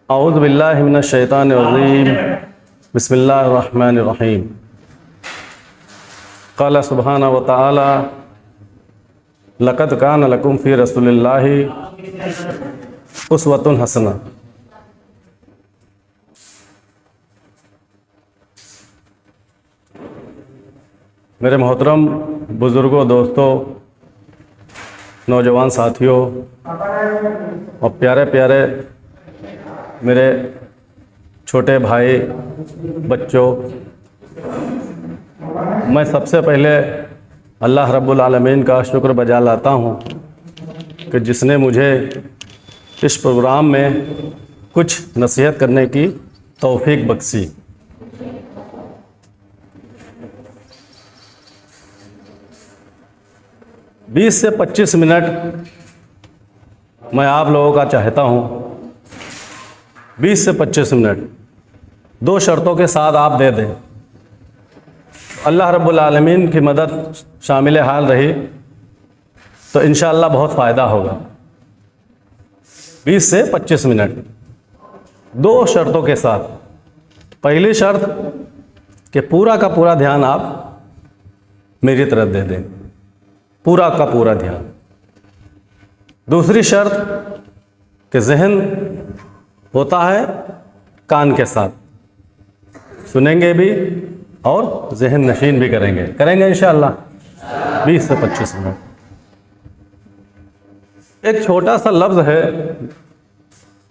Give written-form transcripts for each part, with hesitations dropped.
औज़ु बिल्लाहि मिनश शैतानिर रजीम बिस्मिल्लाहिर रहमानिर रहीम। क़ाला सुब्हानहु व तआला लक़द कान लकुम फ़ी रसूलिल्लाहि उस्वतुन हसना। मेरे मोहतरम बुज़ुर्गों, दोस्तों, नौजवान साथियों और प्यारे प्यारे मेरे छोटे भाई बच्चों, मैं सबसे पहले अल्लाह रब्बुल आलमीन का शुक्र बजा लाता हूँ कि जिसने मुझे इस प्रोग्राम में कुछ नसीहत करने की तौफीक बख्शी। बीस से 25 मिनट मैं आप लोगों का चाहता हूँ। 20 से 25 मिनट दो शर्तों के साथ आप दे दें। अल्लाह रब्बुल आलमीन की मदद शामिल हाल रही तो इंशाअल्लाह बहुत फ़ायदा होगा। 20 से 25 मिनट दो शर्तों के साथ। पहली शर्त कि पूरा का पूरा ध्यान आप मेरी तरफ दे दें, पूरा का पूरा ध्यान। दूसरी शर्त कि जहन होता है कान के साथ, सुनेंगे भी और जहन नशीन भी करेंगे इंशाअल्लाह। 20 से 25 मिनट। एक छोटा सा लफ्ज़ है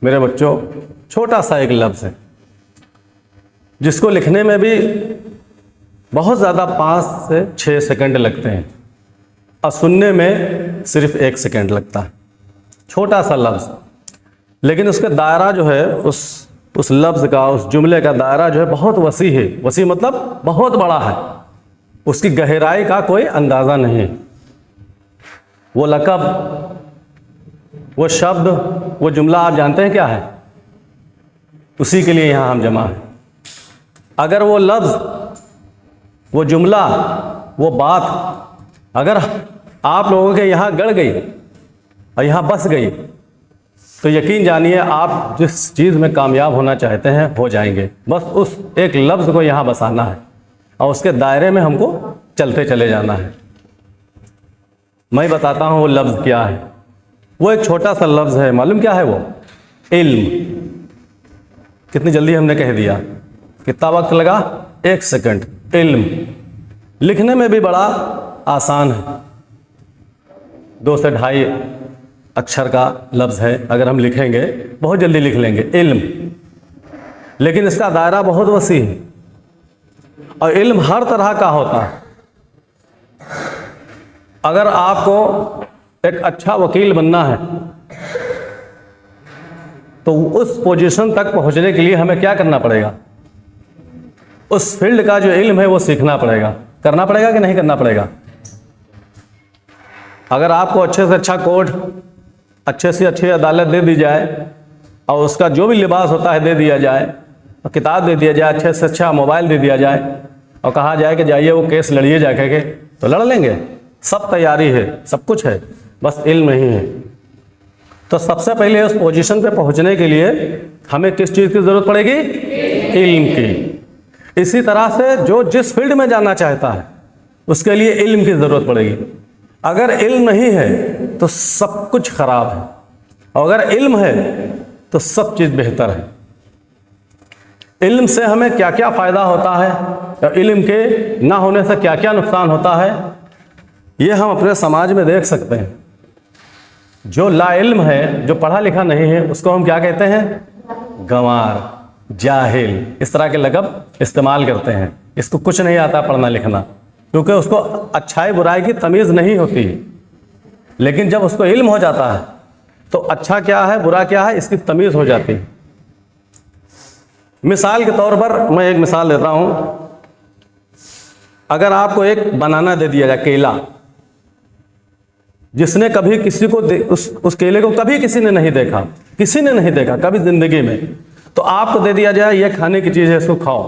मेरे बच्चों, छोटा सा एक लफ्ज़ है जिसको लिखने में भी बहुत ज़्यादा 5 से 6 सेकंड लगते हैं और सुनने में सिर्फ 1 सेकंड लगता है। छोटा सा लफ्ज़, लेकिन उसका दायरा जो है उस लफ्ज़ का, उस जुमले का दायरा जो है बहुत वसी है। वसी मतलब बहुत बड़ा है, उसकी गहराई का कोई अंदाज़ा नहीं। वो लक़ब, वो शब्द, वो जुमला आप जानते हैं क्या है? उसी के लिए यहाँ हम जमा हैं। अगर वो लफ्ज़, वो जुमला, वो बात अगर आप लोगों के यहाँ गड़ गई और यहाँ बस गई तो यकीन जानिए आप जिस चीज़ में कामयाब होना चाहते हैं हो जाएंगे। बस उस एक लफ्ज़ को यहाँ बसाना है और उसके दायरे में हमको चलते चले जाना है। मैं बताता हूँ वो लफ्ज़ क्या है। वो एक छोटा सा लफ्ज़ है, मालूम क्या है वो? इल्म। कितनी जल्दी हमने कह दिया, कितना वक्त लगा? 1 सेकंड। इल्म लिखने में भी बड़ा आसान है, 2 से ढाई अक्षर का लफ्ज़ है। अगर हम लिखेंगे बहुत जल्दी लिख लेंगे इल्म, लेकिन इसका दायरा बहुत वसी है और इल्म हर तरह का होता है। अगर आपको एक अच्छा वकील बनना है तो उस पोजीशन तक पहुंचने के लिए हमें क्या करना पड़ेगा? उस फील्ड का जो इल्म है वो सीखना पड़ेगा। करना पड़ेगा कि नहीं करना पड़ेगा? अगर आपको अच्छे से अच्छा कोर्ट, अच्छे से अच्छी अदालत दे दी जाए और उसका जो भी लिबास होता है दे दिया जाए और किताब दे दिया जाए, अच्छे से अच्छा मोबाइल दे दिया जाए और कहा जाए कि जाइए वो केस लड़िए जाके के, तो लड़ लेंगे। सब तैयारी है, सब कुछ है, बस इल्म नहीं है। तो सबसे पहले उस पोजीशन पे पहुंचने के लिए हमें किस चीज़ की ज़रूरत पड़ेगी? इल्म की। इसी तरह से जो जिस फील्ड में जाना चाहता है उसके लिए इल्म की ज़रूरत पड़ेगी। अगर इल्म नहीं है तो सब कुछ खराब है, और अगर इल्म है तो सब चीज़ बेहतर है। इल्म से हमें क्या क्या फ़ायदा होता है और इल्म के ना होने से क्या क्या नुकसान होता है, ये हम अपने समाज में देख सकते हैं। जो लाइल्म है, जो पढ़ा लिखा नहीं है, उसको हम क्या कहते हैं? गंवार, जाहिल, इस तरह के लक़ब इस्तेमाल करते हैं। इसको कुछ नहीं आता पढ़ना लिखना, क्योंकि उसको अच्छाई बुराई की तमीज़ नहीं होती। लेकिन जब उसको इल्म हो जाता है तो अच्छा क्या है, बुरा क्या है, इसकी तमीज़ हो जाती है। मिसाल के तौर पर मैं एक मिसाल देता हूँ। अगर आपको एक बनाना दे दिया जाए, केला, जिसने कभी किसी को उस केले को कभी किसी ने नहीं देखा, किसी ने नहीं देखा कभी ज़िंदगी में, तो आपको दे दिया जाए ये खाने की चीज़ है, इसको खाओ,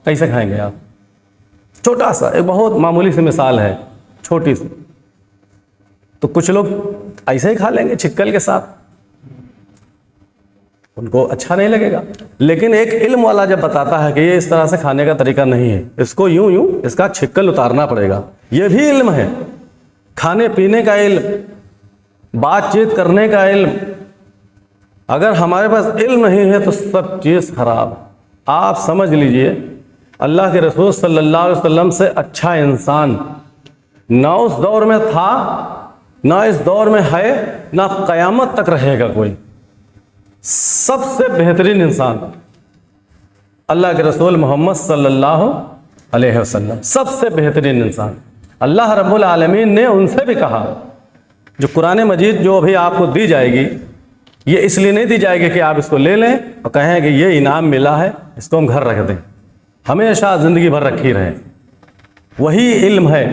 कैसे खाएंगे आप? छोटा सा एक बहुत मामूली सी मिसाल है, छोटी सी। तो कुछ लोग ऐसे ही खा लेंगे छिक्कल के साथ, उनको अच्छा नहीं लगेगा। लेकिन एक इल्म वाला जब बताता है कि ये इस तरह से खाने का तरीका नहीं है, इसको यूं यूं इसका छिक्कल उतारना पड़ेगा, ये भी इल्म है। खाने पीने का इल्म, बातचीत करने का इल्म। अगर हमारे पास इल्म नहीं है तो सब चीज़ खराब। आप समझ लीजिए, अल्लाह के रसूल सल्लल्लाहु अलैहि वसल्लम से अच्छा इंसान ना उस दौर में था, ना इस दौर में है, ना क़यामत तक रहेगा कोई। सबसे बेहतरीन इंसान अल्लाह के रसूल मोहम्मद सल्लल्लाहु अलैहि वसल्लम, सबसे बेहतरीन इंसान। अल्लाह रब्बुल आलमीन ने उनसे भी कहा, जो कुरान मजीद जो अभी आपको दी जाएगी, ये इसलिए नहीं दी जाएगी कि आप इसको ले लें और कहें कि ये इनाम मिला है, इसको हम घर रख दें, हमेशा ज़िंदगी भर रखी रहे। वही इल्म है।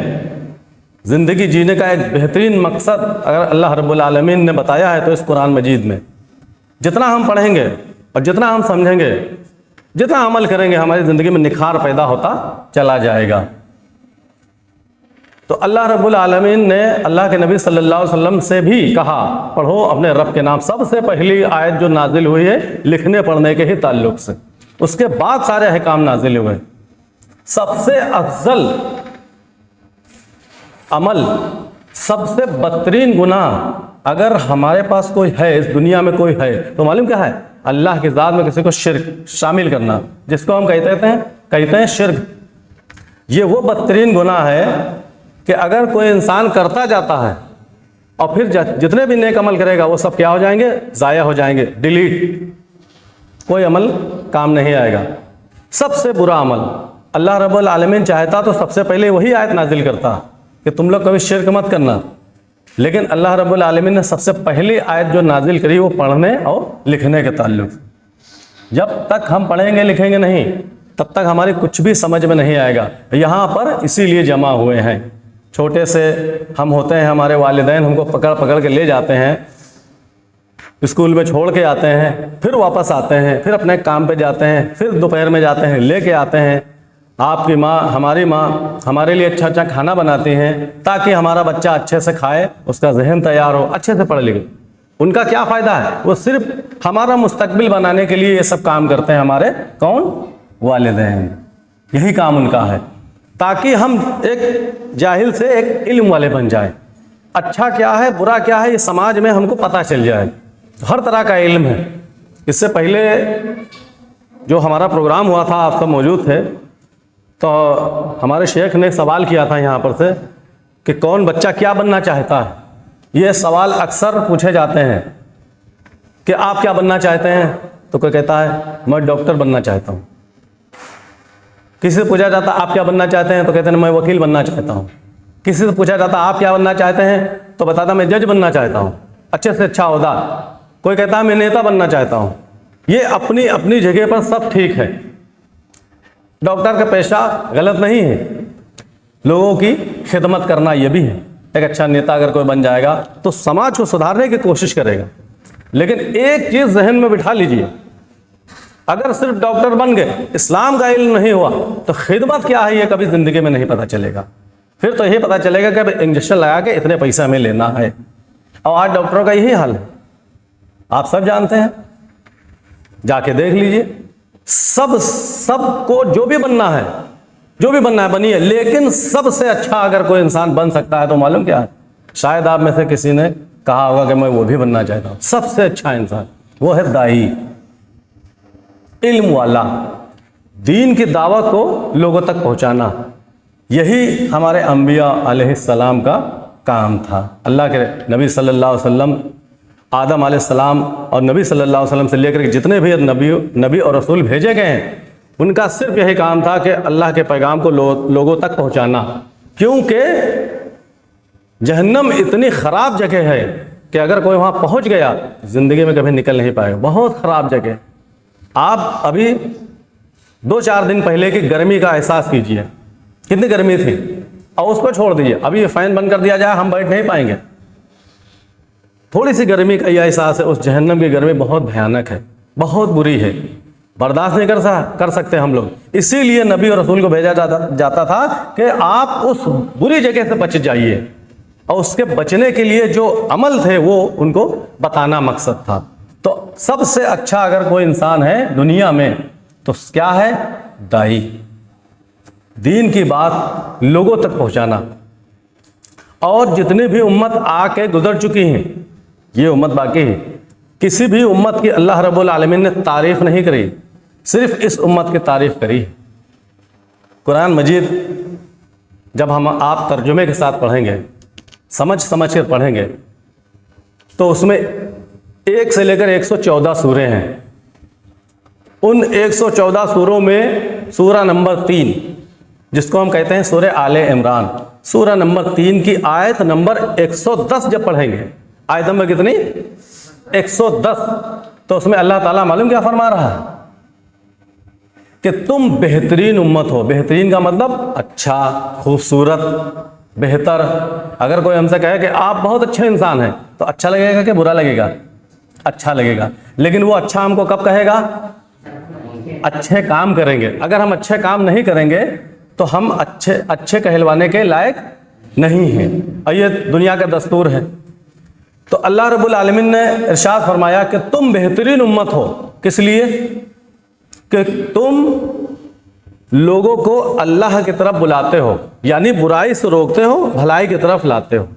ज़िंदगी जीने का एक बेहतरीन मकसद अगर अल्लाह रब्बुल आलमीन ने बताया है तो इस कुरान मजीद में जितना हम पढ़ेंगे और जितना हम समझेंगे, जितना अमल करेंगे, हमारी ज़िंदगी में निखार पैदा होता चला जाएगा। तो अल्लाह रब्बुल आलमीन ने अल्लाह के नबी सल्लल्लाहु अलैहि वसल्लम से भी कहा, पढ़ो अपने रब के नाम। सबसे पहली आयत जो नाजिल हुई है लिखने पढ़ने के ही ताल्लुक से, उसके बाद सारे अहकाम नाजिल हुए। सबसे अफजल अमल, सबसे बदतरीन गुनाह अगर हमारे पास कोई है, इस दुनिया में कोई है, तो मालूम क्या है? अल्लाह की ज़ात में किसी को शिर्क शामिल करना, जिसको हम कहते हैं शिर्क। ये वो बदतरीन गुनाह है कि अगर कोई इंसान करता जाता है और फिर जितने भी नेक अमल करेगा वो सब क्या हो जाएंगे? ज़ाया हो जाएंगे, डिलीट, कोई अमल काम नहीं आएगा। सबसे बुरा अमल, अल्लाह रब्बुल आलमीन चाहता तो सबसे पहले वही आयत नाजिल करता कि तुम लोग कभी शिर्क मत करना, लेकिन अल्लाह रब्बुल आलमीन ने सबसे पहली आयत जो नाजिल करी वो पढ़ने और लिखने के ताल्लुक। जब तक हम पढ़ेंगे लिखेंगे नहीं, तब तक हमारी कुछ भी समझ में नहीं आएगा। यहाँ पर इसीलिए जमा हुए हैं। छोटे से हम होते हैं, हमारे वालिदैन हमको पकड़ पकड़ के ले जाते हैं, स्कूल में छोड़ के आते हैं, फिर वापस आते हैं, फिर अपने काम पे जाते हैं, फिर दोपहर में जाते हैं, लेके आते हैं। आपकी माँ, हमारी माँ हमारे लिए अच्छा अच्छा खाना बनाती हैं ताकि हमारा बच्चा अच्छे से खाए, उसका जहन तैयार हो, अच्छे से पढ़ लिखे। उनका क्या फ़ायदा है? वो सिर्फ हमारा मुस्तकबिल बनाने के लिए ये सब काम करते हैं। हमारे कौन? वालिदैन। यही काम उनका है, ताकि हम एक जाहिल से एक इल्म वाले बन जाए। अच्छा क्या है, बुरा क्या है, ये समाज में हमको पता चल जाए। हर तरह का इल्म है। इससे पहले जो हमारा प्रोग्राम हुआ था, आप सब मौजूद थे, तो हमारे शेख ने सवाल किया था यहाँ पर से कि कौन बच्चा क्या बनना चाहता है। ये सवाल अक्सर पूछे जाते हैं कि आप क्या बनना चाहते हैं, तो कोई कहता है मैं डॉक्टर बनना चाहता हूँ। किसी से पूछा जाता आप क्या बनना चाहते हैं, तो कहते हैं मैं वकील बनना चाहता हूँ। किसी से पूछा जाता आप क्या बनना चाहते हैं, तो बताता मैं जज बनना चाहता हूँ, अच्छे से अच्छा ओहदा। कोई कहता है मैं नेता बनना चाहता हूँ। ये अपनी अपनी जगह पर सब ठीक है। डॉक्टर का पेशा गलत नहीं है, लोगों की खिदमत करना ये भी है। एक अच्छा नेता अगर कोई बन जाएगा तो समाज को सुधारने की कोशिश करेगा। लेकिन एक चीज़ जहन में बिठा लीजिए, अगर सिर्फ डॉक्टर बन गए, इस्लाम का इल्म नहीं हुआ, तो खिदमत क्या है ये कभी ज़िंदगी में नहीं पता चलेगा। फिर तो यही पता चलेगा कि अब इंजेक्शन लगा के इतने पैसा हमें लेना है। और आज डॉक्टरों का यही हाल है, आप सब जानते हैं, जाके देख लीजिए। सबको जो भी बनना है बनिए, लेकिन सबसे अच्छा अगर कोई इंसान बन सकता है तो मालूम क्या है? शायद आप में से किसी ने कहा होगा कि मैं वो भी बनना चाहता हूँ। सबसे अच्छा इंसान वो है दाई, इल्म वाला, दीन की दावत को लोगों तक पहुँचाना। यही हमारे अंबिया अलैहिस्सलाम का काम था। अल्लाह के नबी सल्लल्लाहु अलैहि वसल्लम, आदम अलैहिस्सलाम और नबी सल्लल्लाहु अलैहि वसल्लम से लेकर जितने भी नबी और रसूल भेजे गए हैं, उनका सिर्फ यही काम था कि अल्लाह के पैगाम को लोगों तक पहुंचाना। क्योंकि जहन्नम इतनी ख़राब जगह है कि अगर कोई वहाँ पहुँच गया ज़िंदगी में कभी निकल नहीं पाएगा। बहुत ख़राब जगह। आप अभी 2-4 दिन पहले की गर्मी का एहसास कीजिए, कितनी गर्मी थी, और उसको छोड़ दीजिए। अभी ये फ़ैन बंद कर दिया जाए, हम बैठ नहीं पाएंगे। थोड़ी सी गर्मी का यह एहसास है। उस जहन्नम की गर्मी बहुत भयानक है, बहुत बुरी है, बर्दाश्त नहीं कर सकते हम लोग। इसीलिए नबी और रसूल को भेजा जाता था कि आप उस बुरी जगह से बच जाइए, और उसके बचने के लिए जो अमल थे वो उनको बताना मकसद था। तो सबसे अच्छा अगर कोई इंसान है दुनिया में तो क्या है? दाई। दीन की बात लोगों तक पहुंचाना। और जितनी भी उम्मत आके गुजर चुकी हैं, ये उम्मत बाकी है, किसी भी उम्मत की अल्लाह रब्बुल आलमीन ने तारीफ नहीं करी, सिर्फ इस उम्मत की तारीफ करी। कुरान मजीद जब हम आप तर्जुमे के साथ पढ़ेंगे, समझ समझ कर पढ़ेंगे, तो उसमें 1 से लेकर 114 सूरे हैं। उन 114 सूरों में सूरा नंबर 3, जिसको हम कहते हैं सूरह आले इमरान, सूरा नंबर 3 की आयत नंबर 110 जब पढ़ेंगे, आयत नंबर कितनी? 110। तो उसमें अल्लाह ताला मालूम क्या फरमा रहा है कि तुम बेहतरीन उम्मत हो। बेहतरीन का मतलब अच्छा, खूबसूरत, बेहतर। अगर कोई हमसे कहे कि आप बहुत अच्छे इंसान हैं, तो अच्छा लगेगा कि बुरा लगेगा? अच्छा लगेगा। लेकिन वो अच्छा हमको कब कहेगा? अच्छे काम करेंगे। अगर हम अच्छे काम नहीं करेंगे तो हम अच्छे कहलवाने के लायक नहीं हैं। और ये दुनिया का दस्तूर है। तो अल्लाह रब्बुल आलमीन ने इरशाद फरमाया कि तुम बेहतरीन उम्मत हो। किस लिए? कि तुम लोगों को अल्लाह की तरफ बुलाते हो, यानी बुराई से रोकते हो, भलाई की तरफ लाते हो।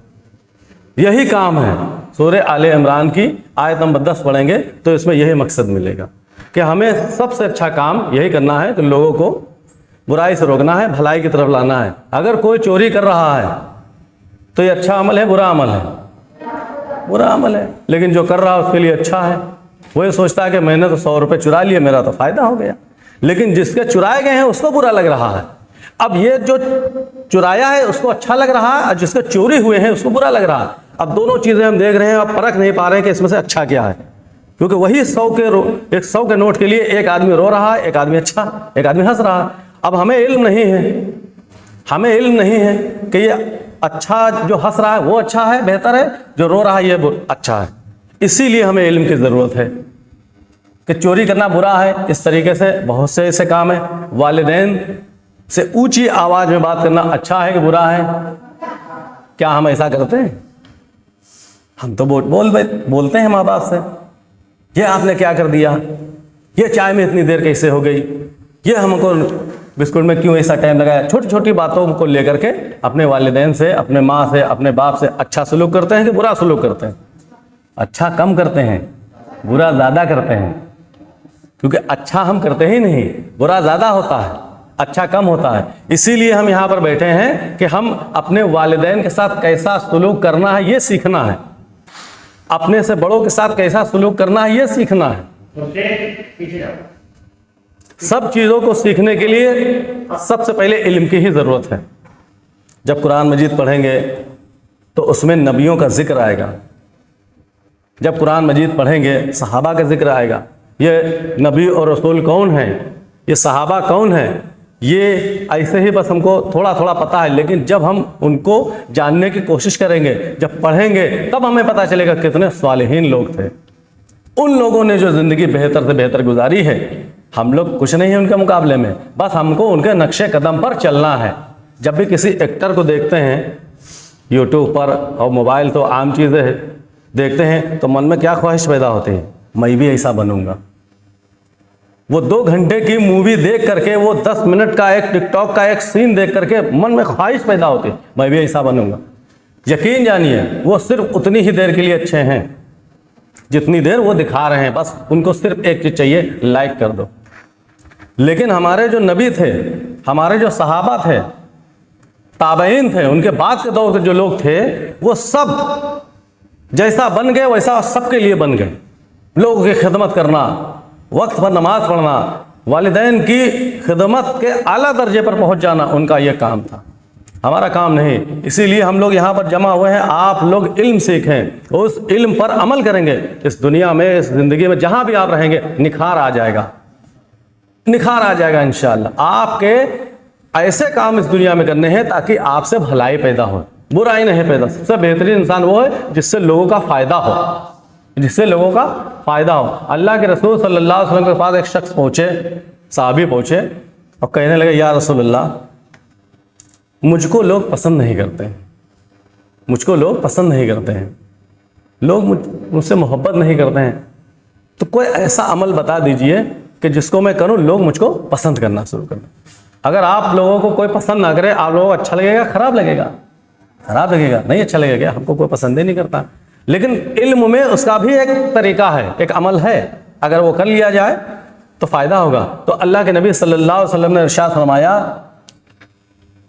यही काम है। सूरह आले इमरान की आयत नंबर 10 पढ़ेंगे तो इसमें यही मकसद मिलेगा कि हमें सबसे अच्छा काम यही करना है कि लोगों को बुराई से रोकना है, भलाई की तरफ लाना है। अगर कोई चोरी कर रहा है तो ये अच्छा अमल है, बुरा अमल है? बुरा अमल है। लेकिन जो कर रहा है उसके लिए अच्छा है। वो ये सोचता है कि मैंने तो 100 रुपये चुरा लिए, मेरा तो फायदा हो गया। लेकिन जिसके चुराए गए हैं उसको बुरा लग रहा है। अब ये जो चुराया है उसको अच्छा लग रहा है, और जिसके चोरी हुए हैं उसको बुरा लग रहा है। अब दोनों चीज़ें हम देख रहे हैं और परख नहीं पा रहे हैं कि इसमें से अच्छा क्या है। क्योंकि वही 100 के नोट के लिए एक आदमी रो रहा है, एक आदमी अच्छा, एक आदमी हंस रहा है। अब हमें इल्म नहीं है, हमें इल्म नहीं है कि ये अच्छा जो हंस रहा है वो अच्छा है, बेहतर है, जो रो रहा है ये अच्छा है। इसीलिए हमें इल्म की ज़रूरत है कि चोरी करना बुरा है। इस तरीके से बहुत से ऐसे काम है। वालिदैन से ऊंची आवाज़ में बात करना अच्छा है कि बुरा है? क्या हम ऐसा करते हैं? हम तो बोलते हैं माँ बाप से, ये आपने क्या कर दिया, ये चाय में इतनी देर कैसे हो गई, ये हमको बिस्कुट में क्यों ऐसा टाइम लगाया। छोटी छोटी बातों को लेकर के अपने वालिदैन से, अपने माँ से, अपने बाप से अच्छा सलूक करते हैं कि बुरा सलूक करते हैं? अच्छा कम करते हैं, बुरा ज़्यादा करते हैं। क्योंकि अच्छा हम करते ही नहीं, बुरा ज़्यादा होता है, अच्छा कम होता है। इसीलिए हम यहाँ पर बैठे हैं कि हम अपने वालिदैन के साथ कैसा सलूक करना है ये सीखना है, अपने से बड़ों के साथ कैसा सलूक करना है ये सीखना है। सब चीज़ों को सीखने के लिए सबसे पहले इल्म की ही ज़रूरत है। जब कुरान मजीद पढ़ेंगे तो उसमें नबियों का जिक्र आएगा। जब कुरान मजीद पढ़ेंगे सहाबा का जिक्र आएगा। ये नबी और रसूल कौन हैं, ये सहाबा कौन हैं, ये ऐसे ही बस हमको थोड़ा थोड़ा पता है। लेकिन जब हम उनको जानने की कोशिश करेंगे, जब पढ़ेंगे, तब हमें पता चलेगा कितने सालिहीन लोग थे। उन लोगों ने जो ज़िंदगी बेहतर से बेहतर गुजारी है, हम लोग कुछ नहीं है उनके मुकाबले में। बस हमको उनके नक्शे कदम पर चलना है। जब भी किसी एक्टर को देखते हैं यूट्यूब पर, और मोबाइल तो आम चीज़ें है, देखते हैं तो मन में क्या ख्वाहिश पैदा होती है, मैं भी ऐसा बनूंगा। वो 2 घंटे की मूवी देख करके, वो 10 मिनट का एक टिकटॉक का एक सीन देख करके मन में ख्वाहिश पैदा होती है, मैं भी ऐसा बनूंगा। यकीन जानिए वो सिर्फ उतनी ही देर के लिए अच्छे हैं जितनी देर वो दिखा रहे हैं। बस उनको सिर्फ एक चीज़ चाहिए, लाइक कर दो। लेकिन हमारे जो नबी थे, हमारे जो सहाबा थे, ताबईन थे, उनके बाद के दौर के जो लोग थे, वो सब जैसा बन गए वैसा सबके लिए बन गए। लोगों की खिदमत करना, वक्त पर नमाज पढ़ना, वालिदैन की खिदमत के आला दर्जे पर पहुंच जाना, उनका यह काम था, हमारा काम नहीं। इसीलिए हम लोग यहाँ पर जमा हुए हैं। आप लोग इल्म सीखें, उस इल्म पर अमल करेंगे। इस दुनिया में, इस ज़िंदगी में जहाँ भी आप रहेंगे, निखार आ जाएगा, निखार आ जाएगा इंशाअल्लाह। आपके ऐसे काम इस दुनिया में करने हैं ताकि आपसे भलाई पैदा हो, बुराई नहीं पैदा। सबसे बेहतरीन इंसान वो है जिससे लोगों का फ़ायदा हो, जिससे लोगों का फ़ायदा हो। अल्लाह के रसूल सल्लल्लाहु अलैहि वसल्लम के पास एक शख्स पहुँचे, सहाबी पहुँचे और कहने लगे, या रसूलल्लाह, मुझको लोग पसंद नहीं करते हैं, मुझको लोग पसंद नहीं करते हैं, लोग मुझसे मोहब्बत नहीं करते हैं। तो कोई ऐसा अमल बता दीजिए कि जिसको मैं करूं लोग मुझको पसंद करना शुरू कर दें। अगर आप लोगों को कोई पसंद ना करे, आप लोगों को अच्छा लगेगा, खराब लगेगा? खराब लगेगा, नहीं अच्छा लगेगा, हमको कोई पसंद ही नहीं करता। लेकिन इल्म में उसका भी एक तरीका है, एक अमल है, अगर वो कर लिया जाए तो फ़ायदा होगा। तो अल्लाह के नबी सल्लल्लाहु अलैहि वसल्लम ने इरशाद फरमाया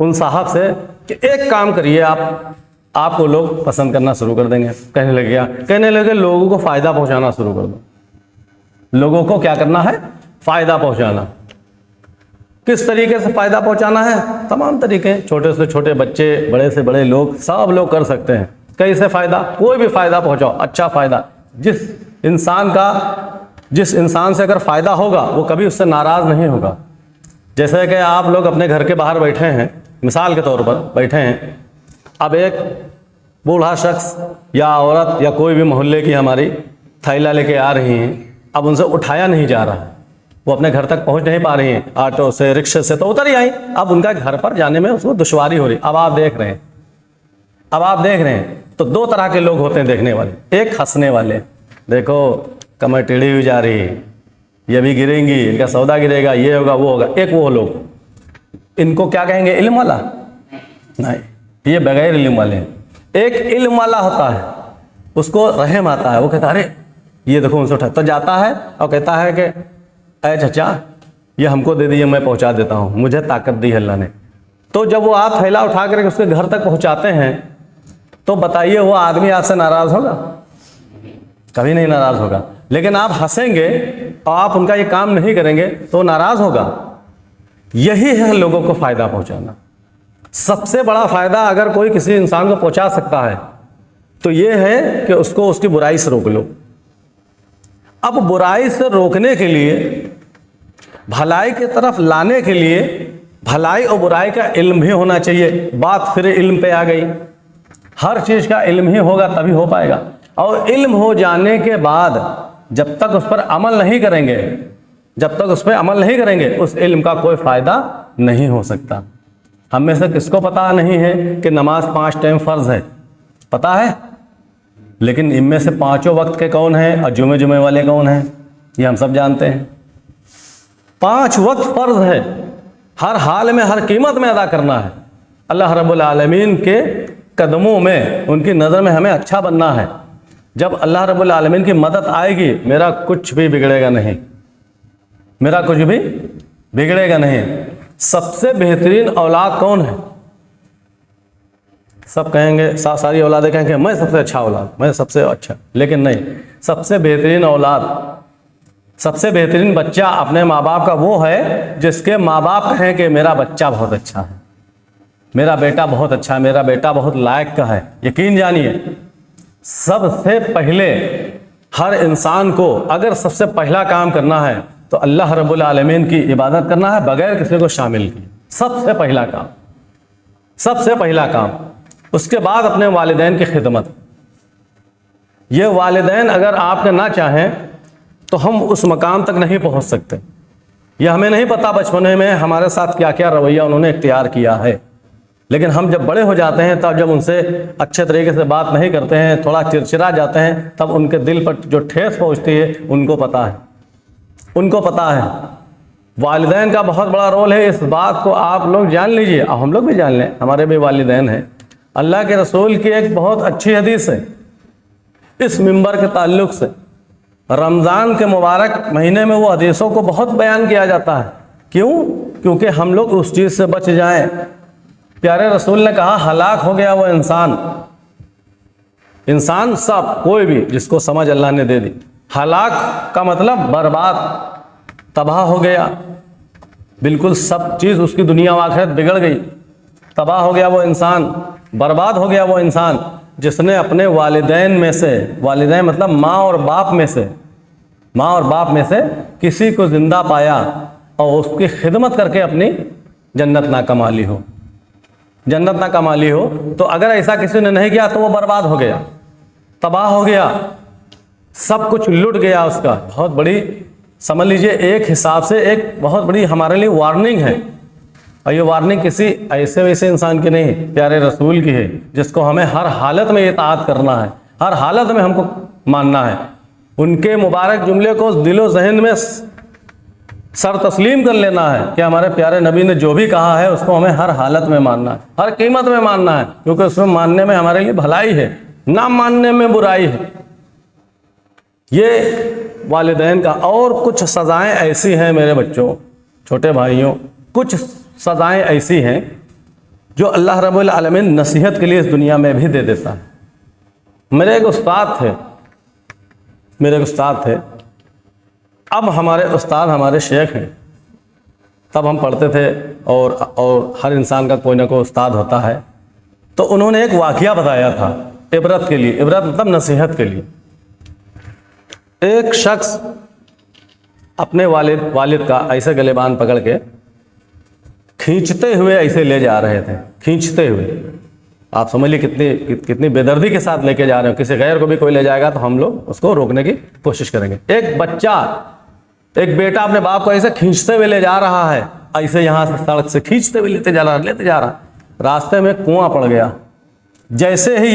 उन साहब से कि एक काम करिए आप, आपको लोग पसंद करना शुरू कर देंगे। कहने लगे क्या? कहने लगे लोगों को फ़ायदा पहुंचाना शुरू कर दो। लोगों को क्या करना है? फ़ायदा पहुंचाना। किस तरीके से फ़ायदा पहुंचाना है? तमाम तरीके, छोटे से छोटे बच्चे, बड़े से बड़े लोग, सब लोग कर सकते हैं। कैसे फ़ायदा? कोई भी फ़ायदा पहुंचाओ, अच्छा फ़ायदा। जिस इंसान से अगर फ़ायदा होगा वो कभी उससे नाराज़ नहीं होगा। जैसे कि आप लोग अपने घर के बाहर बैठे हैं, मिसाल के तौर पर बैठे हैं, अब एक बूढ़ा शख्स या औरत या कोई भी मोहल्ले की हमारी थैला लेके आ रही हैं, अब उनसे उठाया नहीं जा रहा है, वो अपने घर तक पहुंच नहीं पा रही हैं, ऑटो से, रिक्शे से तो उतर ही आई, अब उनका घर पर जाने में उसको दुश्वारी हो रही। अब आप देख रहे हैं तो दो तरह के लोग होते हैं देखने वाले। एक हंसने वाले, देखो कमर टेढ़ी हुई जा रही है, ये भी गिरेंगी, इनका सौदा गिरेगा, ये होगा वो होगा। एक वो लोग, इनको क्या कहेंगे? इल्म वाला? नहीं, ये बगैर इल्म वाले हैं। एक इल्म वाला होता है, उसको रहम आता है, वो कहता है अरे ये देखो उनसे उठा, तो जाता है और कहता है कि अरे चचा ये हमको दे दिए, मैं पहुंचा देता हूँ, मुझे ताकत दी है अल्लाह ने। तो जब वो आप थैला उठा कर उसके घर तक पहुँचाते हैं तो बताइए वो आदमी आपसे नाराज़ होगा? कभी नहीं नाराज़ होगा। लेकिन आप हंसेंगे और आप उनका ये काम नहीं करेंगे तो नाराज़ होगा। यही है लोगों को फ़ायदा पहुंचाना। सबसे बड़ा फ़ायदा अगर कोई किसी इंसान को पहुंचा सकता है तो ये है कि उसको उसकी बुराई से रोक लो। अब बुराई से रोकने के लिए, भलाई की तरफ लाने के लिए, भलाई और बुराई का इल्म भी होना चाहिए। बात फिर इल्म पे आ गई। हर चीज़ का इल्म ही होगा तभी हो पाएगा। और इल्म हो जाने के बाद जब तक उस पर अमल नहीं करेंगे, उस इल्म का कोई फ़ायदा नहीं हो सकता। हम में से किसको पता नहीं है कि नमाज 5 टाइम फ़र्ज़ है? पता है, लेकिन इनमें से 5 वक्त के कौन हैं और जुमे वाले कौन हैं, ये हम सब जानते हैं। 5 वक्त फ़र्ज़ है, हर हाल में, हर कीमत में अदा करना है। अल्लाह रब्बुल आलमीन के कदमों में, उनकी नज़र में हमें अच्छा बनना है। जब अल्लाह रब्बुल आलमीन की मदद आएगी, मेरा कुछ भी बिगड़ेगा नहीं। सबसे बेहतरीन औलाद कौन है? सब कहेंगे, सारी औलादें कहेंगे मैं सबसे अच्छा औलाद, मैं सबसे अच्छा। लेकिन नहीं, सबसे बेहतरीन औलाद, सबसे बेहतरीन बच्चा अपने माँ बाप का वो है जिसके माँ बाप कहें कि मेरा बच्चा बहुत अच्छा है, मेरा बेटा बहुत अच्छा है, मेरा बेटा बहुत लायक का है। यकीन जानिए, सबसे पहले हर इंसान को अगर सबसे पहला काम करना है तो अल्लाह रब्बुल आलमीन की इबादत करना है बगैर किसी को शामिल किए। सबसे पहला काम। उसके बाद अपने वालिदैन की खिदमत। ये वालिदैन अगर आपके ना चाहें तो हम उस मकाम तक नहीं पहुंच सकते। यह हमें नहीं पता बचपने में हमारे साथ क्या क्या रवैया उन्होंने इख्तियार किया है, लेकिन हम जब बड़े हो जाते हैं तब जब उनसे अच्छे तरीके से बात नहीं करते हैं, थोड़ा चिड़चिड़ा जाते हैं, तब उनके दिल पर जो ठेस पहुंचती है उनको पता है। वालिदैन का बहुत बड़ा रोल है। इस बात को आप लोग जान लीजिए और हम लोग भी जान लें, हमारे भी वालिदैन हैं। अल्लाह के रसूल की एक बहुत अच्छी हदीस है इस मिंबर के ताल्लुक़ से। रमज़ान के मुबारक महीने में वो हदीसों को बहुत बयान किया जाता है। क्यों? क्योंकि हम लोग उस चीज़ से बच जाएं। प्यारे रसूल ने कहा, हलाक हो गया वो इंसान सब, कोई भी जिसको समझ अल्लाह ने दे दी। हलाक का मतलब बर्बाद, तबाह हो गया, बिल्कुल सब चीज़ उसकी दुनिया व आखिरत बिगड़ गई। तबाह हो गया वो इंसान, बर्बाद हो गया वो इंसान जिसने अपने वालिदैन में से, वालिदैन मतलब माँ और बाप में से किसी को ज़िंदा पाया और उसकी खिदमत करके अपनी जन्नत ना कमा ली हो। तो अगर ऐसा किसी ने नहीं किया तो वो बर्बाद हो गया, तबाह हो गया, सब कुछ लुट गया उसका। बहुत बड़ी, समझ लीजिए एक हिसाब से एक बहुत बड़ी हमारे लिए वार्निंग है। और ये वार्निंग किसी ऐसे वैसे इंसान की नहीं, प्यारे रसूल की है, जिसको हमें हर हालत में इताअत करना है, हर हालत में हमको मानना है। उनके मुबारक जुमले को दिलो जहन में सर तस्लीम कर लेना है कि हमारे प्यारे नबी ने जो भी कहा है उसको हमें हर हालत में मानना है, हर कीमत में मानना है, क्योंकि उसमें मानने में हमारे लिए भलाई है, ना मानने में बुराई है। ये वालिदैन का। और कुछ सज़ाएं ऐसी हैं मेरे बच्चों, छोटे भाइयों, कुछ सज़ाएं ऐसी हैं जो अल्लाह रब्बुल आलमीन नसीहत के लिए इस दुनिया में भी दे देता है। मेरे एक उस्ताद थे, अब हमारे उस्ताद हमारे शेख हैं। तब हम पढ़ते थे और हर इंसान का कोई ना कोई उस्ताद होता है। तो उन्होंने एक वाक़या बताया था इबरत के लिए, इबरत मतलब नसीहत के लिए। एक शख्स अपने वालिद का ऐसे गलेबान पकड़ के खींचते हुए ऐसे ले जा रहे थे, खींचते हुए। आप समझ लीजिए कितनी बेदर्दी के साथ लेके जा रहे हो। किसी गैर को भी कोई ले जाएगा तो हम लोग उसको रोकने की कोशिश करेंगे। एक बेटा अपने बाप को ऐसे खींचते हुए ले जा रहा है, ऐसे यहाँ से सड़क से खींचते हुए लेते जा रहा। रास्ते में कुआं पड़ गया। जैसे ही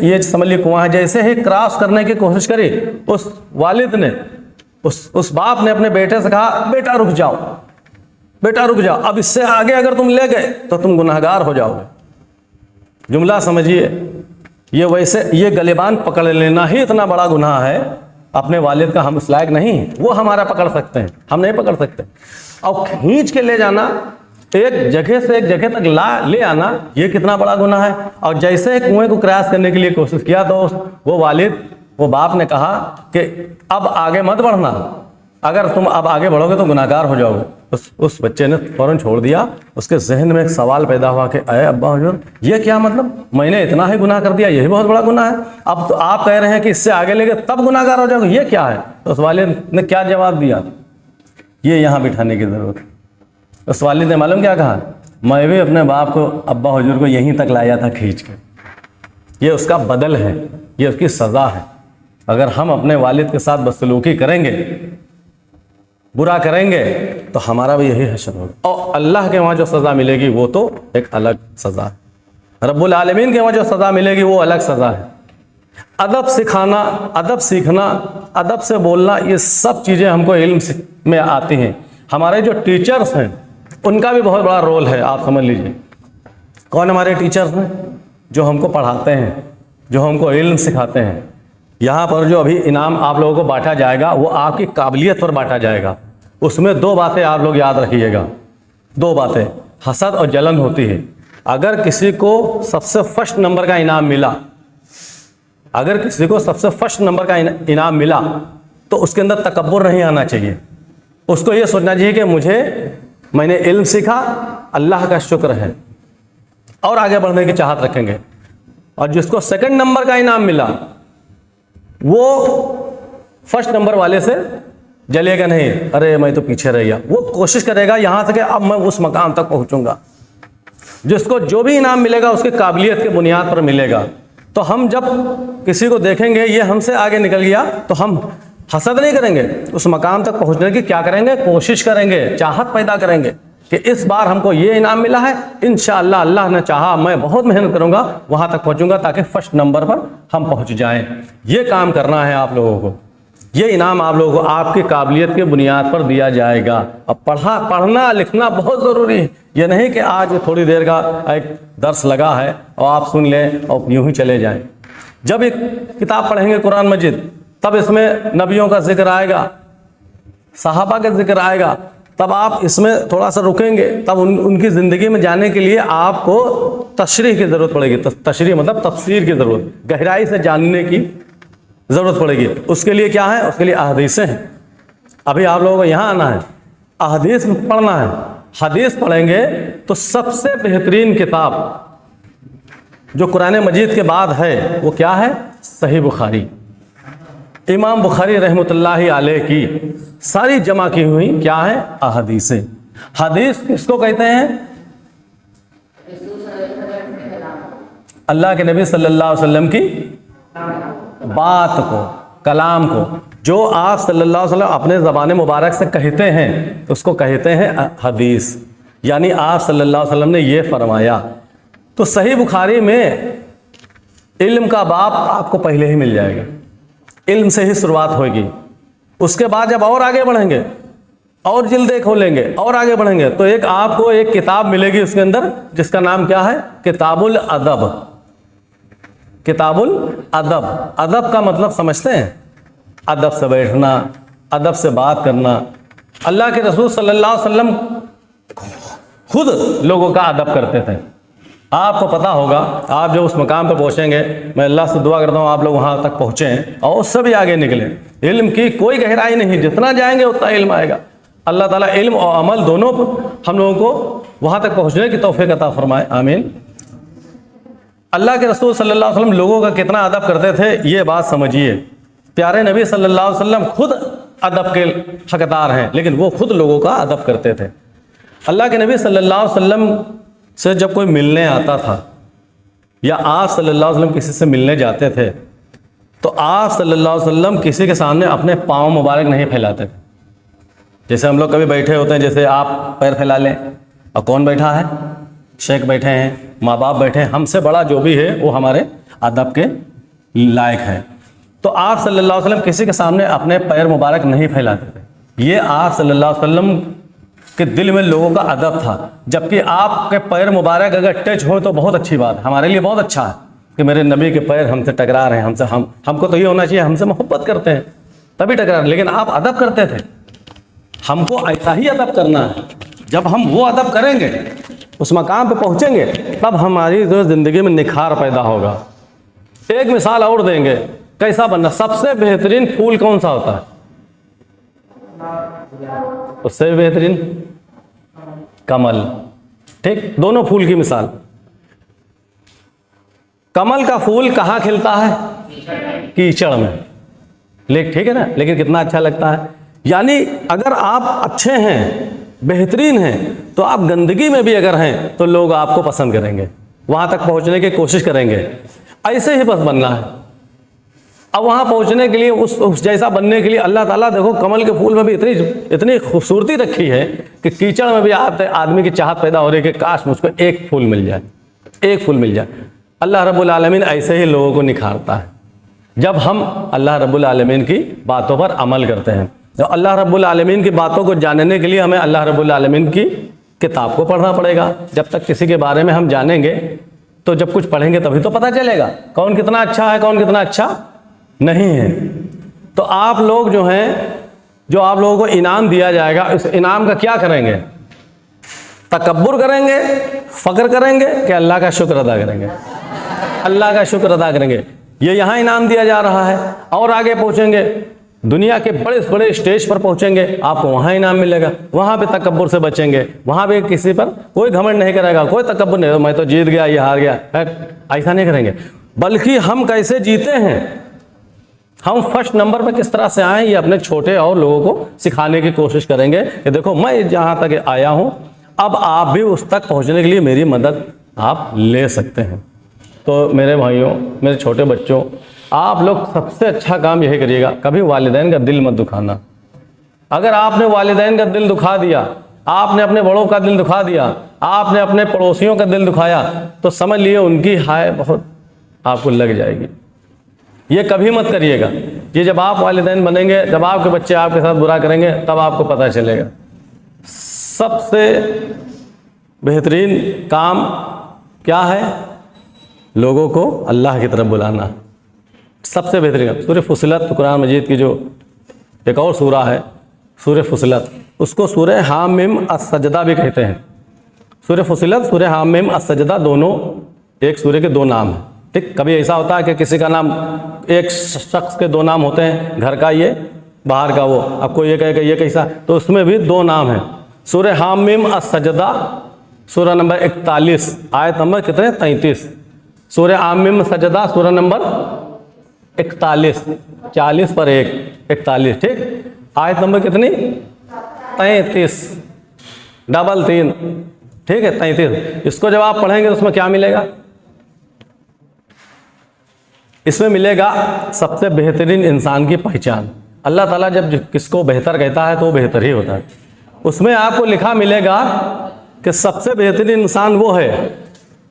ये समझ लीजिए कुआं है, जैसे ही क्रॉस करने की कोशिश करी, उस वालिद ने उस बाप ने अपने बेटे से कहा, बेटा रुक जाओ, बेटा रुक जाओ, अब इससे आगे अगर तुम ले गए तो तुम गुनहगार हो जाओगे। जुमला समझिए। ये गलेबान पकड़ लेना ही इतना बड़ा गुनाह है। अपने वालिद का हम इस लायक नहीं, वो हमारा पकड़ सकते हैं, हम नहीं पकड़ सकते। और खींच के ले जाना, एक जगह से एक जगह तक ले आना, ये कितना बड़ा गुनाह है। और जैसे कुएं को क्रॉस करने के लिए कोशिश किया तो वो बाप ने कहा कि अब आगे मत बढ़ना, अगर तुम अब आगे बढ़ोगे तो गुनाहगार हो जाओगे। उस बच्चे ने फौरन छोड़ दिया। उसके जहन में एक सवाल पैदा हुआ कि अरे अब्बा हुजूर, ये क्या मतलब, मैंने इतना ही गुनाह कर दिया, यही बहुत बड़ा गुनाह है। अब तो आप कह रहे हैं कि इससे आगे लेके तब गुनाहगार हो जाओगे, ये क्या है। तो उस वालिद ने क्या जवाब दिया, ये यहाँ बिठाने की ज़रूरत है। उस वालिद ने मालूम क्या कहा, मैं भी अपने बाप को, अब्बा हुजूर को यहीं तक लाया था खींच के। ये उसका बदल है, ये उसकी सज़ा है। अगर हम अपने वालिद के साथ बदसलूकी करेंगे, बुरा करेंगे, तो हमारा भी यही हश्र होगा। और अल्लाह के वहाँ जो सज़ा मिलेगी वो तो एक अलग सज़ा है। रब्बुल आलमीन के वहाँ जो सज़ा मिलेगी वो अलग सज़ा है। अदब सिखाना, अदब सीखना, अदब से बोलना, ये सब चीज़ें हमको इल्म में आती हैं। हमारे जो टीचर्स हैं उनका भी बहुत बड़ा रोल है। आप समझ लीजिए, कौन हमारे टीचर्स हैं, जो हमको पढ़ाते हैं, जो हमको इल्म सिखाते हैं। यहाँ पर जो अभी इनाम आप लोगों को बांटा जाएगा वो आपकी काबिलियत पर बांटा जाएगा। उसमें 2 बातें आप लोग याद रखिएगा, 2 बातें, हसद और जलन होती है। अगर किसी को सबसे फर्स्ट नंबर का इनाम मिला, अगर किसी को सबसे फर्स्ट नंबर का इनाम मिला तो उसके अंदर तकब्बुर नहीं आना चाहिए। उसको ये सोचना चाहिए कि मैंने इल्म सीखा, अल्लाह का शुक्र है, और आगे बढ़ने की चाहत रखेंगे। और जिसको सेकंड नंबर का इनाम मिला वो फर्स्ट नंबर वाले से जलेगा नहीं, अरे मैं तो पीछे रह गया। वो कोशिश करेगा यहाँ से कि अब मैं उस मकाम तक पहुँचूंगा। जिसको जो भी इनाम मिलेगा उसके काबिलियत के बुनियाद पर मिलेगा। तो हम जब किसी को देखेंगे ये हमसे आगे निकल गया तो हम हसद नहीं करेंगे, उस मकाम तक पहुँचने की क्या करेंगे, कोशिश करेंगे, चाहत पैदा करेंगे कि इस बार हमको ये इनाम मिला है, इंशाअल्लाह अल्लाह ने चाहा मैं बहुत मेहनत करूंगा, वहां तक पहुंचूंगा ताकि फर्स्ट नंबर पर हम पहुंच जाएं। ये काम करना है आप लोगों को। ये इनाम आप लोगों को आपकी काबिलियत के बुनियाद पर दिया जाएगा। अब पढ़ना लिखना बहुत ज़रूरी है। ये नहीं कि आज थोड़ी देर का एक दर्स लगा है और आप सुन लें और यूं ही चले जाएं। जब एक किताब पढ़ेंगे कुरान मजीद, तब इसमें नबियों का जिक्र आएगा, सहाबा का जिक्र आएगा, तब आप इसमें थोड़ा सा रुकेंगे। तब उनकी ज़िंदगी में जाने के लिए आपको तशरीह की ज़रूरत पड़ेगी। तशरीह मतलब तफसीर की ज़रूरत, गहराई से जानने की ज़रूरत पड़ेगी। उसके लिए क्या है, उसके लिए अहदीसें हैं। अभी आप लोगों को यहाँ आना है, अहदीस पढ़ना है। हदीस पढ़ेंगे तो सबसे बेहतरीन किताब जो कुरान मजीद के बाद है वो क्या है, सही बुखारी। इमाम बुखारी रहमतुल्लाहि अलैह की सारी जमा की हुई क्या है, अहदीसें। हदीस किसको कहते हैं, अल्लाह के नबी सल्लल्लाहु अलैहि वसल्लम की बात को, कलाम को, जो आप सल्लल्लाहु अलैहि वसल्लम अपने ज़बान मुबारक से कहते हैं उसको कहते हैं हदीस। यानी आप सल्लल्लाहु अलैहि वसल्लम ने ये फरमाया। तो सही बुखारी में इल्म का बाब आपको पहले ही मिल जाएगा। इल्म से ही शुरुआत होगी। उसके बाद जब और आगे बढ़ेंगे और जिल्दें खोलेंगे और आगे बढ़ेंगे तो एक आपको एक किताब मिलेगी उसके अंदर, जिसका नाम क्या है? किताबुल अदब। किताबुल अदब। अदब का मतलब समझते हैं? अदब से बैठना, अदब से बात करना। अल्लाह के रसूल सल्लल्लाहु अलैहि वसल्लम खुद लोगों का अदब करते थे। आपको पता होगा, आप जो उस मकाम पर पहुँचेंगे, मैं अल्लाह से दुआ करता हूँ आप लोग वहाँ तक पहुँचें और उससे भी आगे निकलें। इल्म की कोई गहराई नहीं, जितना जाएंगे उतना इल्म आएगा। अल्लाह ताला इल्म और अमल दोनों हम लोगों को वहाँ तक पहुँचने की तौफीक अता फरमाए, आमीन। अल्लाह के रसूल सल्लल्लाहु अलैहि वसल्लम लोगों का कितना अदब करते थे, ये बात समझिए। प्यारे नबी सल्लल्लाहु अलैहि वसल्लम खुद अदब के हकदार हैं, लेकिन वो खुद लोगों का अदब करते थे। अल्लाह के नबी सल्लल्लाहु अलैहि वसल्लम से जब कोई मिलने आता था या आप सल्लल्लाहु अलैहि वसल्लम किसी से मिलने जाते थे तो आप सल्लल्लाहु अलैहि वसल्लम किसी के सामने अपने पाँव मुबारक नहीं फैलाते थे। जैसे हम लोग कभी बैठे होते हैं, जैसे आप पैर फैला लें, और कौन बैठा है? शेख बैठे हैं, माँ बाप बैठे हैं, हमसे बड़ा जो भी है वो हमारे अदब के लायक है। तो आप सल्लल्लाहु अलैहि वसल्लम किसी के सामने अपने पैर मुबारक नहीं फैलाते थे। ये आप सल्लल्लाहु अलैहि वसल्लम के दिल में लोगों का अदब था। जबकि आपके पैर मुबारक अगर टच हो तो बहुत अच्छी बात है, हमारे लिए बहुत अच्छा है कि मेरे नबी के पैर हमसे टकरा रहे हैं। हमको तो ये होना चाहिए, हमसे मोहब्बत करते हैं तभी टकरा रहे हैं। लेकिन आप अदब करते थे, हमको ऐसा ही अदब करना है। जब हम वो अदब करेंगे, उस मकाम पे पहुँचेंगे, तब हमारी जो ज़िंदगी में निखार पैदा होगा। एक मिसाल और देंगे, कैसा बनना? सबसे बेहतरीन फूल कौन सा होता है? उससे भी बेहतरीन कमल। ठीक, दोनों फूल की मिसाल। कमल का फूल कहाँ खिलता है? कीचड़ में। लेकिन ठीक है ना, लेकिन कितना अच्छा लगता है। यानी अगर आप अच्छे हैं, बेहतरीन हैं, तो आप गंदगी में भी अगर हैं तो लोग आपको पसंद करेंगे, वहाँ तक पहुँचने की कोशिश करेंगे। ऐसे ही बस बनना है। अब वहाँ पहुँचने के लिए उस जैसा बनने के लिए अल्लाह ताला देखो कमल के फूल में भी इतनी खूबसूरती रखी है कि कीचड़ में भी आदमी की चाहत पैदा हो रही है कि काश मुझको एक फूल मिल जाए, एक फूल मिल जाए। अल्लाह रब्बुल आलमीन ऐसे ही लोगों को निखारता है जब हम अल्लाह रब्बुल आलमीन की बातों पर अमल करते हैं। तो अल्लाह रब्बुल आलमीन की बातों को जानने के लिए हमें अल्लाह रब्बुल आलमीन की किताब को पढ़ना पड़ेगा। जब तक किसी के बारे में हम जानेंगे तो जब कुछ पढ़ेंगे तभी तो पता चलेगा कौन कितना अच्छा है, कौन कितना अच्छा नहीं है। तो आप लोग जो हैं, जो आप लोगों को इनाम दिया जाएगा, इस इनाम का क्या करेंगे? तकब्बुर करेंगे, फ़ख्र करेंगे कि अल्लाह का शुक्र अदा करेंगे? अल्लाह का शुक्र अदा करेंगे। ये यहाँ इनाम दिया जा रहा है। और आगे पहुँचेंगे, दुनिया के बड़े बड़े स्टेज पर पहुँचेंगे, आपको वहाँ इनाम मिलेगा। वहाँ पे तकब्बुर से बचेंगे, वहाँ पे किसी पर कोई घमंड नहीं करेगा, कोई तकब्बुर नहीं, मैं तो जीत गया, ये हार गया, ऐसा नहीं करेंगे। बल्कि हम कैसे जीते हैं, हम फर्स्ट नंबर पर किस तरह से आए, ये अपने छोटे और लोगों को सिखाने की कोशिश करेंगे कि देखो मैं जहाँ तक आया हूँ, अब आप भी उस तक पहुँचने के लिए मेरी मदद आप ले सकते हैं। तो मेरे भाइयों, मेरे छोटे बच्चों, आप लोग सबसे अच्छा काम यही करिएगा, कभी वालिदैन का दिल मत दुखाना। अगर आपने वालिदैन का दिल दुखा दिया, आपने अपने बड़ों का दिल दुखा दिया, आपने अपने पड़ोसियों का दिल दुखाया, तो समझ लिए उनकी हाय बहुत आपको लग जाएगी। ये कभी मत करिएगा। ये जब आप वालिदैन बनेंगे, जब आपके बच्चे आपके साथ बुरा करेंगे, तब आपको पता चलेगा। सबसे बेहतरीन काम क्या है? लोगों को अल्लाह की तरफ बुलाना। सबसे बेहतरीन सूरह फुसिलत, कुरान मजीद की जो एक और सूरा है सूरह फुसिलत, उसको सूरह हामिम अस-सजदा भी कहते हैं। सूरह फुसिलत, सूरह हामिम अस-सजदा, दोनों एक सूरह के दो नाम हैं। ठीक, कभी ऐसा होता है कि किसी का नाम, एक शख्स के दो नाम होते हैं, घर का ये, बाहर का वो। अब कोई ये कहेगा ये कैसा, तो उसमें भी दो नाम हैं। सूरह हामिम अस-सजदा, सूरह नंबर 41, आयत नंबर कितने? 33। सूरह हामिम सजदा, सूरह नंबर 41, 40 पर 1, 41। ठीक, आयत नंबर कितनी? 33, डबल 3, ठीक है, 33। इसको जब आप पढ़ेंगे तो उसमें क्या मिलेगा? इसमें मिलेगा सबसे बेहतरीन इंसान की पहचान। अल्लाह ताला जब किसको बेहतर कहता है तो वो बेहतर ही होता है। उसमें आपको लिखा मिलेगा कि सबसे बेहतरीन इंसान वो है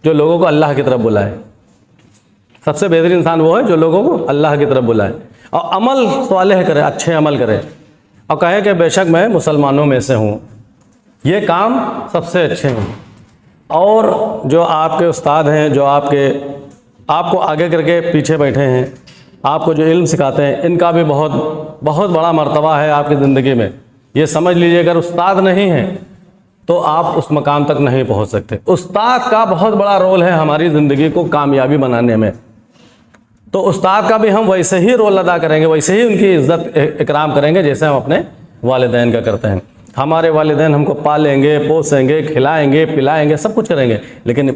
जो लोगों को अल्लाह की तरफ बुलाए। सबसे बेहतरीन इंसान वो है जो लोगों को अल्लाह की तरफ बुलाए। और अमल सालेह करे, अच्छे अमल करे और कहे कि बेशक मैं मुसलमानों में से हूँ। ये काम सबसे अच्छे हैं। और जो आपके उस्ताद हैं, जो आपको आगे करके पीछे बैठे हैं, आपको जो इल्म सिखाते हैं, इनका भी बहुत बहुत बड़ा मर्तबा है आपकी ज़िंदगी में। ये समझ लीजिए, अगर उस्ताद नहीं हैं तो आप उस मकाम तक नहीं पहुंच सकते। उस्ताद का बहुत बड़ा रोल है हमारी ज़िंदगी को कामयाबी बनाने में। तो उस्ताद का भी हम वैसे ही रोल अदा करेंगे, वैसे ही उनकी इज़्ज़त इकराम करेंगे जैसे हम अपने वालिदैन का करते हैं। हमारे वालिदैन हमको पालेंगे, पोसेंगे, खिलाएंगे, पिलाएंगे, सब कुछ करेंगे, लेकिन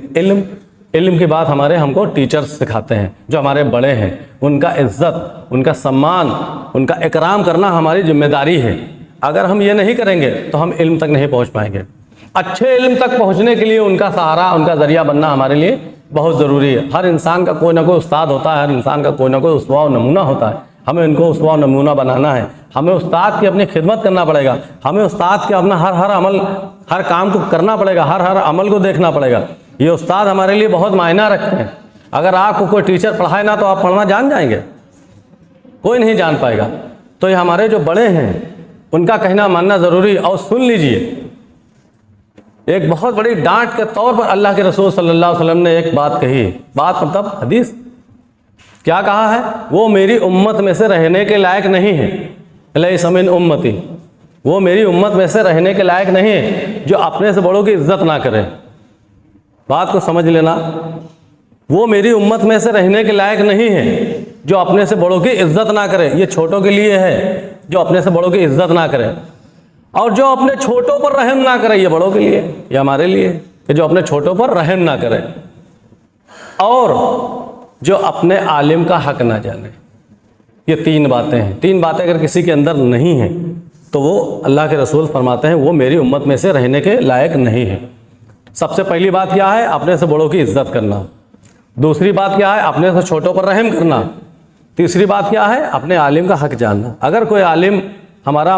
इल्म की बात हमको टीचर्स सिखाते हैं, जो हमारे बड़े हैं। उनका इज़्ज़त, उनका सम्मान, उनका इकराम करना हमारी जिम्मेदारी है। अगर हम ये नहीं करेंगे तो हम इल्म तक नहीं पहुंच पाएंगे। अच्छे इल्म तक पहुंचने के लिए उनका सहारा, उनका ज़रिया बनना हमारे लिए बहुत ज़रूरी है। हर इंसान का कोई ना कोई उस्ताद होता है, हर इंसान का कोई ना कोई उसवा व नमूना होता है। हमें उनको उसवा व नमूना बनाना है। हमें उस्ताद की अपनी खिदमत करना पड़ेगा। हमें उस्ताद के अपना हर अमल, हर काम को करना पड़ेगा, हर अमल को देखना पड़ेगा। ये उस्ताद हमारे लिए बहुत मायना रखते हैं। अगर आपको कोई टीचर पढ़ाए ना तो आप पढ़ना जान जाएंगे? कोई नहीं जान पाएगा। तो ये हमारे जो बड़े हैं उनका कहना मानना ज़रूरी। और सुन लीजिए, एक बहुत बड़ी डांट के तौर पर अल्लाह के रसूल सल्लल्लाहु अलैहि वसल्लम ने एक बात कही। बात मतलब हदीस। क्या कहा है? वो मेरी उम्मत में से रहने के लायक नहीं है। लैसा मिन उम्मती, वो मेरी उम्मत में से रहने के लायक नहीं है जो अपने से बड़ों की इज्जत ना करे। बात को समझ लेना, वो मेरी उम्मत में से रहने के लायक नहीं है जो अपने से बड़ों की इज्जत ना करे। ये छोटों के लिए है, जो अपने से बड़ों की इज्जत ना करे। और जो अपने छोटों पर रहम ना करे, ये बड़ों के लिए, ये हमारे लिए, कि जो अपने छोटों पर रहम ना करे। और जो अपने आलिम का हक ना जाने। ये तीन बातें हैं। तीन बातें अगर किसी के अंदर नहीं हैं तो वो, अल्लाह के रसूल फरमाते हैं, वो मेरी उम्मत में से रहने के लायक नहीं है। सबसे पहली बात क्या है? अपने से बड़ों की इज्जत करना। दूसरी बात क्या है? अपने से छोटों पर रहम करना। तीसरी बात क्या है? अपने आलिम का हक जानना। अगर कोई आलिम, हमारा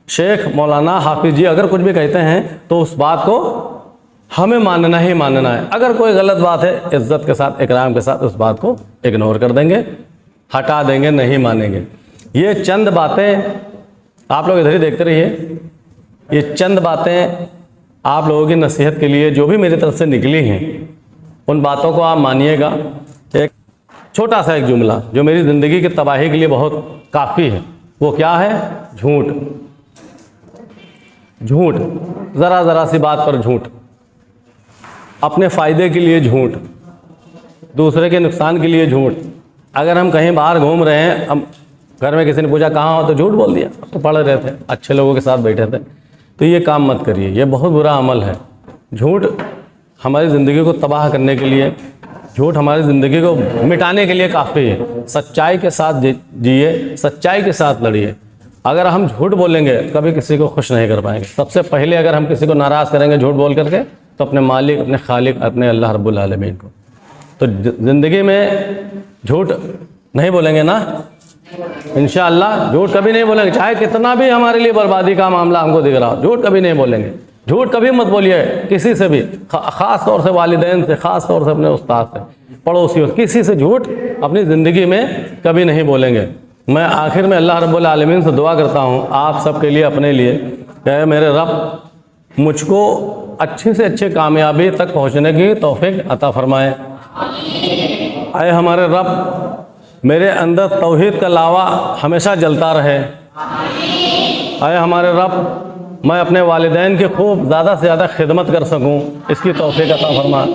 शेख, मौलाना, हाफिज जी अगर कुछ भी कहते हैं तो उस बात को हमें मानना ही मानना है। अगर कोई गलत बात है, इज्जत के साथ, इकराम के साथ उस बात को इग्नोर कर देंगे, हटा देंगे, नहीं मानेंगे। ये चंद बातें आप लोग इधर ही देखते रहिए। ये चंद बातें आप लोगों की नसीहत के लिए जो भी मेरी तरफ से निकली हैं, उन बातों को आप मानिएगा। एक छोटा सा एक जुमला जो मेरी ज़िंदगी की तबाही के लिए बहुत काफ़ी है, वो क्या है? झूठ। झूठ, ज़रा सी बात पर झूठ, अपने फ़ायदे के लिए झूठ, दूसरे के नुकसान के लिए झूठ। अगर हम कहीं बाहर घूम रहे हैं, हम घर में किसी ने पूछा कहाँ हो, तो झूठ बोल दिया, तो पढ़ रहे थे, अच्छे लोगों के साथ बैठे थे। तो ये काम मत करिए, ये बहुत बुरा अमल है। झूठ हमारी ज़िंदगी को तबाह करने के लिए, झूठ हमारी ज़िंदगी को मिटाने के लिए काफ़ी है। सच्चाई के साथ जिए, सच्चाई के साथ लड़िए। अगर हम झूठ बोलेंगे कभी किसी को खुश नहीं कर पाएंगे। सबसे पहले अगर हम किसी को नाराज़ करेंगे झूठ बोल करके, तो अपने मालिक, अपने खालिक, अपने अल्लाह रब्बुल आलमीन को। तो ज़िंदगी में झूठ नहीं बोलेंगे ना, इंशाअल्लाह झूठ कभी नहीं बोलेंगे। चाहे कितना भी हमारे लिए बर्बादी का मामला हमको दिख रहा हो, झूठ कभी नहीं बोलेंगे। झूठ कभी मत बोलिए किसी से भी, ख़ास तौर से वालिदैन से, ख़ास तौर से अपने उस्ताद से, पड़ोसियों से, किसी से झूठ अपनी ज़िंदगी में कभी नहीं बोलेंगे। मैं आखिर में अल्लाह रब्बुल आलमीन से दुआ करता हूँ आप सब के लिए, अपने लिए, कि मेरे रब मुझको अच्छे से अच्छे कामयाबी तक पहुँचने की तौफीक अता फरमाए। आए हमारे रब, मेरे अंदर तौहीद का लावा हमेशा जलता रहे। आए हमारे रब, मैं अपने वालिदैन की खूब ज़्यादा से ज़्यादा खिदमत कर सकूं, इसकी तौफीक अता फरमा।